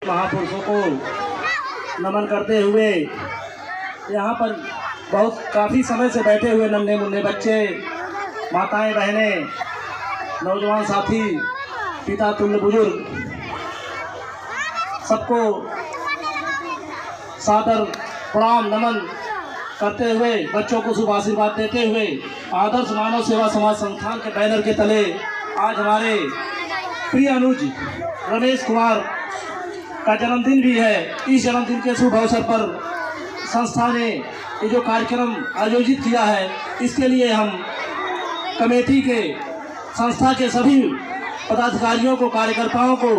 महापुरुषों को नमन करते हुए यहाँ पर बहुत काफ़ी समय से बैठे हुए नन्हे मुन्ने बच्चे, माताएं, बहनें, नौजवान साथी, पिता तुल्य बुजुर्ग, सबको सादर प्रणाम नमन करते हुए, बच्चों को शुभ आशीर्वाद देते हुए आदर्श मानव सेवा समाज संस्थान के बैनर के तले आज हमारे प्रिय अनुज रमेश कुमार का जन्मदिन भी है। इस जन्मदिन के शुभ अवसर पर संस्था ने ये जो कार्यक्रम आयोजित किया है, इसके लिए हम कमेटी के, संस्था के सभी पदाधिकारियों को, कार्यकर्ताओं को,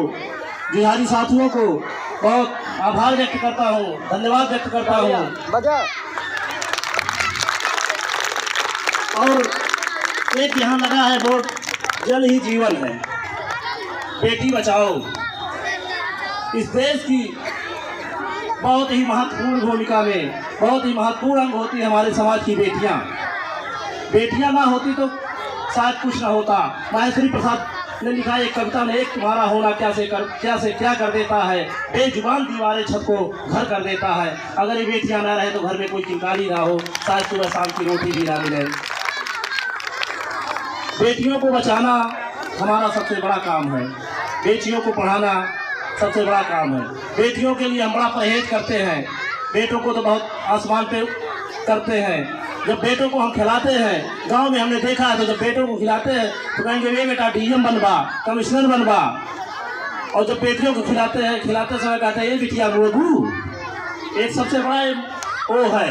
जुझारी साथियों को बहुत आभार व्यक्त करता हूँ, धन्यवाद व्यक्त करता हूँ। और एक यहाँ लगा है बोर्ड, जल ही जीवन है, बेटी बचाओ। इस देश की बहुत ही महत्वपूर्ण भूमिका में, बहुत ही महत्वपूर्ण अंग होती है हमारे समाज की बेटियां। बेटियां ना होती तो शायद कुछ ना होता। माहेश्वरी प्रसाद ने लिखा एक कविता में, एक तुम्हारा होना क्या कर देता है, बेजुबान दीवारें छत को घर कर देता है। अगर ये बेटियां ना रहे तो घर में कोई चिंगारी ना हो, शायद सुबह शाम की रोटी भी ना मिले। बेटियों को बचाना हमारा सबसे बड़ा काम है, बेटियों को पढ़ाना सबसे बड़ा काम है। बेटियों के लिए हम बड़ा परहेज करते हैं, बेटों को तो बहुत आसमान पे करते हैं। जब बेटों को हम खिलाते हैं, गांव में हमने देखा है, तो जब बेटों को खिलाते हैं तो कहेंगे ये बेटा डीएम बनवा, कमिश्नर बनवा। और जब बेटियों को खिलाते समय कहते हैं ये बिटिया गोगू। एक सबसे बड़ा वो है,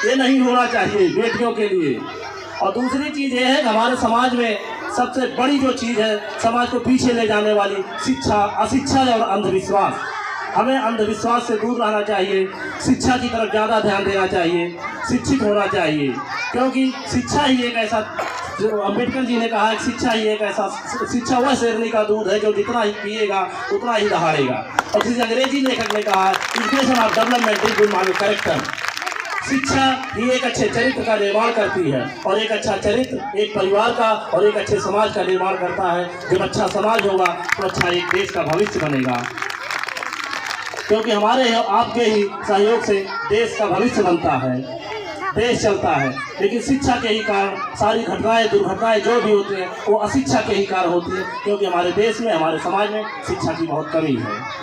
ये नहीं होना चाहिए बेटियों के लिए। और दूसरी चीज़ ये है कि हमारे समाज में सबसे बड़ी जो चीज़ है, समाज को पीछे ले जाने वाली, शिक्षा, अशिक्षा और अंधविश्वास। हमें अंधविश्वास से दूर रहना चाहिए, शिक्षा की तरफ ज़्यादा ध्यान देना चाहिए, शिक्षित होना चाहिए। क्योंकि शिक्षा ही एक ऐसा, जो अम्बेडकर जी ने कहा है, शिक्षा ही एक ऐसा, शिक्षा वह शेरनी का दूध है जो जितना ही पिएगा उतना ही दहाड़ेगा। और किसी अंग्रेजी लेखक ने कहा, education of development is good moral character. शिक्षा ही एक अच्छे चरित्र का निर्माण करती है, और एक अच्छा चरित्र एक परिवार का और एक अच्छे समाज का निर्माण करता है। जब अच्छा समाज होगा तो अच्छा एक देश का भविष्य बनेगा। क्योंकि हमारे आपके ही सहयोग से देश का भविष्य बनता है, देश चलता है। लेकिन शिक्षा के ही कारण सारी घटनाएं, दुर्घटनाएं जो भी होती हैं वो अशिक्षा के ही कारण होती है। क्योंकि हमारे देश में, हमारे समाज में शिक्षा की बहुत कमी है।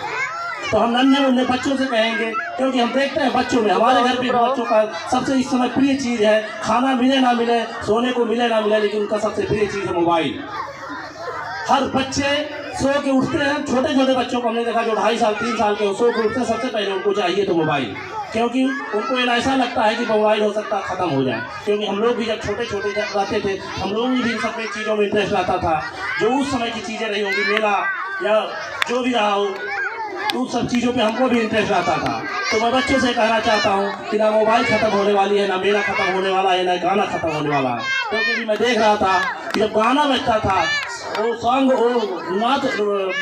तो हम नन्हे मुन्ने बच्चों से कहेंगे, क्योंकि हम देखते हैं बच्चों में, हमारे घर पे बच्चों का सबसे इस समय प्रिय चीज़ है, खाना मिले ना मिले, सोने को मिले ना मिले, लेकिन उनका सबसे प्रिय चीज़ है मोबाइल। हर बच्चे सो के उठते हैं, छोटे छोटे बच्चों को हमने देखा जो 2.5 साल 3 साल के सो के उठते हैं, सबसे पहले उनको चाहिए तो मोबाइल। क्योंकि उनको ऐसा लगता है कि मोबाइल हो सकता है ख़त्म हो जाए। क्योंकि हम लोग भी जब छोटे छोटे रहते थे, हम लोग भी इन सब चीज़ों में इंटरेस्ट आता था, जो उस समय की चीज़ें रही होंगी, मेला या जो भी रहा हो, उन सब चीज़ों पे हमको भी इंटरेस्ट आता था। तो मैं बच्चों से कहना चाहता हूँ कि ना मोबाइल ख़त्म होने वाली है, ना मेला ख़त्म होने वाला है, ना गाना ख़त्म होने वाला है। क्योंकि मैं देख रहा था कि जब गाना बजता था, वो सॉन्ग, वो नाच,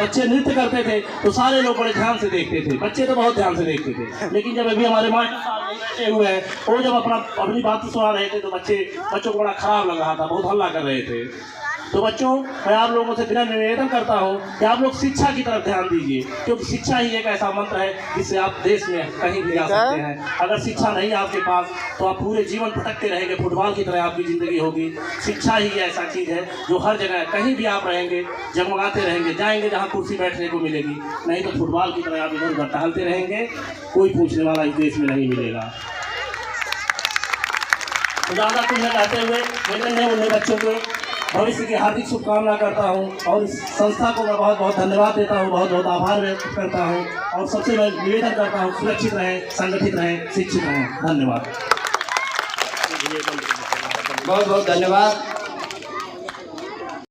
बच्चे नृत्य करते थे तो सारे लोग बड़े ध्यान से देखते थे। बच्चे तो बहुत ध्यान से देखते थे, लेकिन जब अभी हमारे मास्टर साहब बैठे हुए हैं, वो जब अपनी बात सुना रहे थे तो बच्चों को बड़ा खराब लग रहा था, बहुत हल्ला कर रहे थे। तो बच्चों, मैं आप लोगों से बिना निवेदन करता हूँ कि आप लोग शिक्षा की तरफ ध्यान दीजिए। क्योंकि शिक्षा ही एक ऐसा मंत्र है जिससे आप देश में कहीं भी जा सकते हैं। अगर शिक्षा नहीं है आपके पास तो आप पूरे जीवन भटकते रहेंगे, फुटबॉल की तरह आपकी ज़िंदगी होगी। शिक्षा ही ऐसा चीज़ है जो हर जगह कहीं भी आप रहेंगे, जगमगाते रहेंगे, जाएंगे जहाँ कुर्सी बैठने को मिलेगी। नहीं तो फुटबॉल की तरह आप इधर उधर टहलते रहेंगे, कोई पूछने वाला इस देश में नहीं मिलेगा। तो ज़्यादा कुछ न कहते हुए मैं उन बच्चों को भविष्य की हार्दिक शुभकामना करता हूँ, और इस संस्था को मैं बहुत बहुत धन्यवाद देता हूँ, बहुत बहुत आभार व्यक्त करता हूँ। और सबसे मैं निवेदन करता हूँ, सुरक्षित रहें, संगठित रहें, शिक्षित रहें। धन्यवाद। बहुत बहुत धन्यवाद।